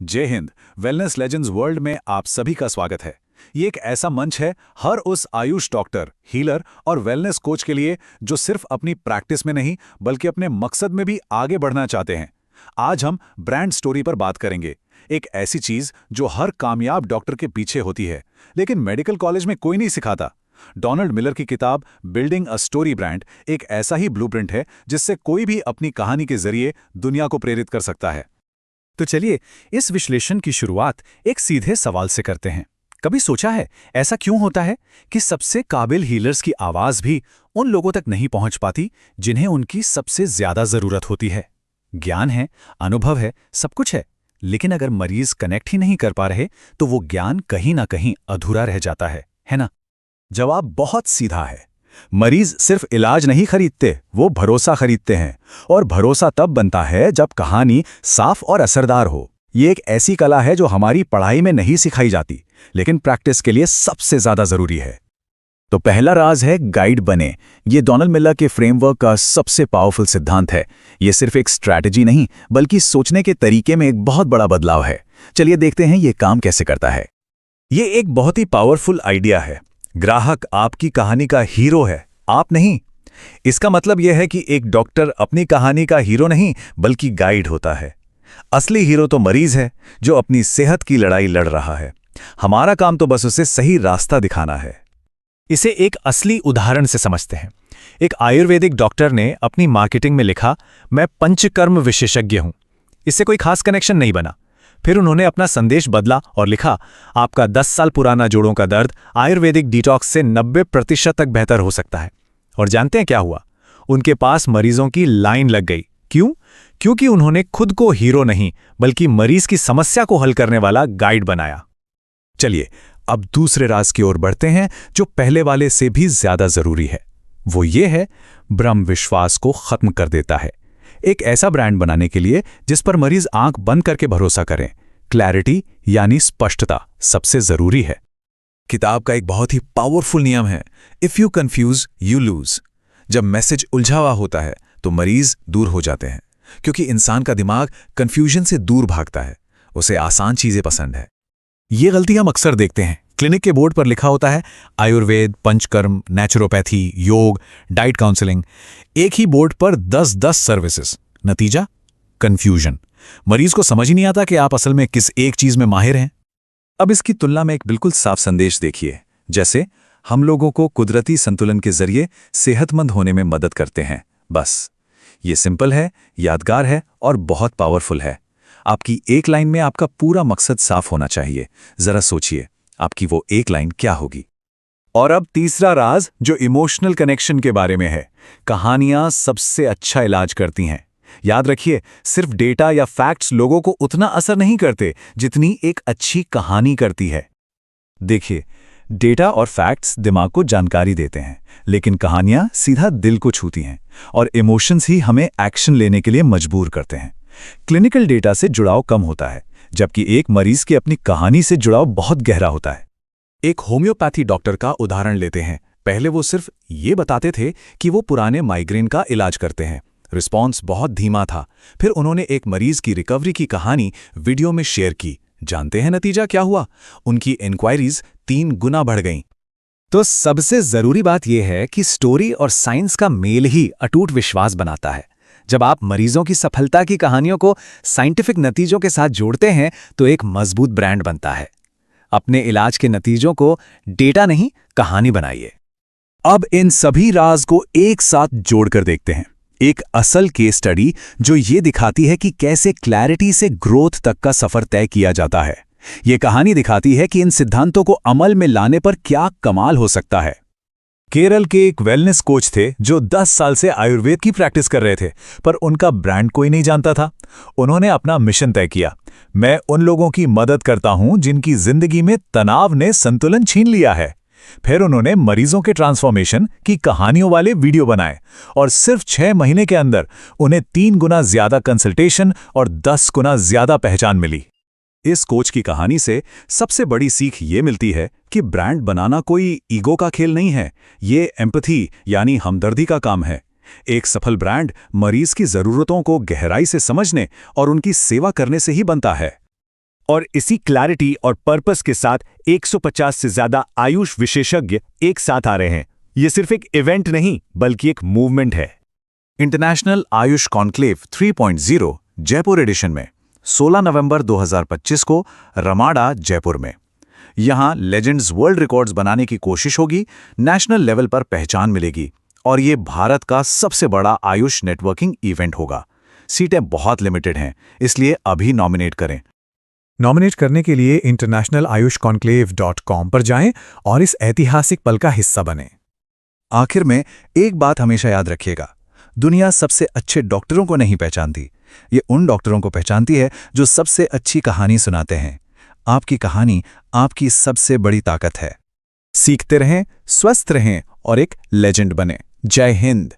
जय Hind. Wellness legends world में आप सभी का स्वागत है। ये एक ऐसा मंच है हर उस आयुष डॉक्टर, हीलर और वेलनेस कोच के लिए जो सिर्फ अपनी प्रैक्टिस में नहीं बल्कि अपने मकसद में भी आगे बढ़ना चाहते हैं। आज हम ब्रांड स्टोरी पर बात करेंगे, एक ऐसी चीज जो हर कामयाब डॉक्टर के पीछे होती है लेकिन मेडिकल कॉलेज में कोई नहीं सिखाता। डोनाल्ड मिलर की किताब बिल्डिंग अ स्टोरी ब्रांड एक ऐसा ही ब्लूप्रिंट है जिससे कोई भी अपनी कहानी के जरिए दुनिया को प्रेरित कर सकता है। तो चलिए इस विश्लेषण की शुरुआत एक सीधे सवाल से करते हैं। कभी सोचा है ऐसा क्यों होता है कि सबसे काबिल हीलर्स की आवाज भी उन लोगों तक नहीं पहुंच पाती जिन्हें उनकी सबसे ज्यादा जरूरत होती है? ज्ञान है, अनुभव है, सब कुछ है, लेकिन अगर मरीज कनेक्ट ही नहीं कर पा रहे तो वो ज्ञान कहीं ना कहीं अधूरा रह जाता है ना? जवाब बहुत सीधा है। मरीज सिर्फ इलाज नहीं खरीदते, वो भरोसा खरीदते हैं। और भरोसा तब बनता है जब कहानी साफ और असरदार हो। ये एक ऐसी कला है जो हमारी पढ़ाई में नहीं सिखाई जाती, लेकिन प्रैक्टिस के लिए सबसे ज्यादा जरूरी है। तो पहला राज है गाइड बने। ये डोनाल्ड मिलर के फ्रेमवर्क का सबसे पावरफुल सिद्धांत है। ये सिर्फ एक स्ट्रैटेजी नहीं बल्कि सोचने के तरीके में एक बहुत बड़ा बदलाव है। चलिए देखते हैं ये काम कैसे करता है। ये एक बहुत ही पावरफुल आइडिया है। ग्राहक आपकी कहानी का हीरो है, आप नहीं। इसका मतलब यह है कि एक डॉक्टर अपनी कहानी का हीरो नहीं बल्कि गाइड होता है। असली हीरो तो मरीज है जो अपनी सेहत की लड़ाई लड़ रहा है। हमारा काम तो बस उसे सही रास्ता दिखाना है। इसे एक असली उदाहरण से समझते हैं। एक आयुर्वेदिक डॉक्टर ने अपनी मार्केटिंग में लिखा, मैं पंचकर्म विशेषज्ञ हूं। इससे कोई खास कनेक्शन नहीं बना। फिर उन्होंने अपना संदेश बदला और लिखा, आपका 10 साल पुराना जोड़ों का दर्द आयुर्वेदिक डिटॉक्स से 90% तक बेहतर हो सकता है। और जानते हैं क्या हुआ? उनके पास मरीजों की लाइन लग गई। क्यों? क्योंकि उन्होंने खुद को हीरो नहीं बल्कि मरीज की समस्या को हल करने वाला गाइड बनाया। चलिए अब दूसरे राज की ओर बढ़ते हैं जो पहले वाले से भी ज्यादा जरूरी है। वो ये है, भ्रम विश्वास को खत्म कर देता है। एक ऐसा ब्रांड बनाने के लिए जिस पर मरीज आंख बंद करके भरोसा करें, क्लैरिटी यानी स्पष्टता सबसे जरूरी है। किताब का एक बहुत ही पावरफुल नियम है, if you confuse you lose. जब मैसेज उलझा हुआ होता है तो मरीज दूर हो जाते हैं, क्योंकि इंसान का दिमाग कंफ्यूजन से दूर भागता है। उसे आसान चीजें पसंद है। ये गलती हम अक्सर देखते हैं। क्लिनिक के बोर्ड पर लिखा होता है आयुर्वेद, पंचकर्म, नेचुरोपैथी, योग, डाइट काउंसलिंग। एक ही बोर्ड पर 10-10 सर्विसेज। नतीजा? कंफ्यूजन। मरीज को समझ ही नहीं आता कि आप असल में किस एक चीज में माहिर हैं। अब इसकी तुलना में एक बिल्कुल साफ संदेश देखिए, जैसे हम लोगों को कुदरती संतुलन के जरिए सेहतमंद होने में मदद करते हैं। बस ये सिंपल है, यादगार है और बहुत पावरफुल है। आपकी एक लाइन में आपका पूरा मकसद साफ होना चाहिए। जरा सोचिए आपकी वो एक लाइन क्या होगी। और अब तीसरा राज जो इमोशनल कनेक्शन के बारे में है। कहानियां सबसे अच्छा इलाज करती हैं। याद रखिए, सिर्फ डेटा या फैक्ट्स लोगों को उतना असर नहीं करते जितनी एक अच्छी कहानी करती है। देखिए, डेटा और फैक्ट्स दिमाग को जानकारी देते हैं, लेकिन कहानियां सीधा दिल को छूती हैं और इमोशंस ही हमें एक्शन लेने के लिए मजबूर करते हैं। क्लिनिकल डेटा से जुड़ाव कम होता है, जबकि एक मरीज की अपनी कहानी से जुड़ाव बहुत गहरा होता है। एक होम्योपैथी डॉक्टर का उदाहरण लेते हैं। पहले वो सिर्फ ये बताते थे कि वो पुराने माइग्रेन का इलाज करते हैं। रिस्पॉन्स बहुत धीमा था। फिर उन्होंने एक मरीज की रिकवरी की कहानी वीडियो में शेयर की। जानते हैं नतीजा क्या हुआ? उनकी इंक्वायरीज 3 गुना बढ़ गईं। तो सबसे जरूरी बात यह है कि स्टोरी और साइंस का मेल ही अटूट विश्वास बनाता है। जब आप मरीजों की सफलता की कहानियों को साइंटिफिक नतीजों के साथ जोड़ते हैं तो एक मजबूत ब्रांड बनता है। अपने इलाज के नतीजों को डेटा नहीं, कहानी बनाइए। अब इन सभी राज को एक साथ जोड़कर देखते हैं। एक असल केस स्टडी जो ये दिखाती है कि कैसे क्लैरिटी से ग्रोथ तक का सफर तय किया जाता है। ये कहानी दिखाती है कि इन सिद्धांतों को अमल में लाने पर क्या कमाल हो सकता है। केरल के एक वेलनेस कोच थे जो 10 साल से आयुर्वेद की प्रैक्टिस कर रहे थे, पर उनका ब्रांड कोई नहीं जानता था। उन्होंने अपना मिशन तय किया, मैं उन लोगों की मदद करता हूं जिनकी जिंदगी में तनाव ने संतुलन छीन लिया है। फिर उन्होंने मरीजों के ट्रांसफॉर्मेशन की कहानियों वाले वीडियो बनाए और सिर्फ 6 महीने के अंदर उन्हें 3 गुना ज्यादा कंसल्टेशन और 10 गुना ज्यादा पहचान मिली। इस कोच की कहानी से सबसे बड़ी सीख ये मिलती है कि ब्रांड बनाना कोई ईगो का खेल नहीं है, ये एम्पैथी यानी हमदर्दी का काम है। एक सफल ब्रांड मरीज की जरूरतों को गहराई से समझने और उनकी सेवा करने से ही बनता है। और इसी क्लैरिटी और पर्पस के साथ 150 से ज्यादा आयुष विशेषज्ञ एक साथ आ रहे हैं। ये सिर्फ एक इवेंट नहीं, बल्कि एक मूवमेंट है। International Ayush conclave 3.0 Jaipur edition में 16 नवंबर 2025 को रमाडा, जयपुर में। यहां लेजेंड्स वर्ल्ड रिकॉर्ड्स बनाने की कोशिश होगी, नेशनल लेवल पर पहचान मिलेगी और ये भारत का सबसे बड़ा आयुष नेटवर्किंग इवेंट होगा। सीटें बहुत लिमिटेड हैं, इसलिए अभी नॉमिनेट करें। नॉमिनेट करने के लिए internationalayushconclave.com पर जाएं और इस ऐतिहासिक पल का हिस्सा बनें। आखिर में एक बात हमेशा याद रखिएगा, दुनिया सबसे अच्छे डॉक्टरों को नहीं पहचानती, ये उन डॉक्टरों को पहचानती है जो सबसे अच्छी कहानी सुनाते हैं। आपकी कहानी आपकी सबसे बड़ी ताकत है। सीखते रहें, स्वस्थ रहें और एक लेजेंड बने। जय हिंद।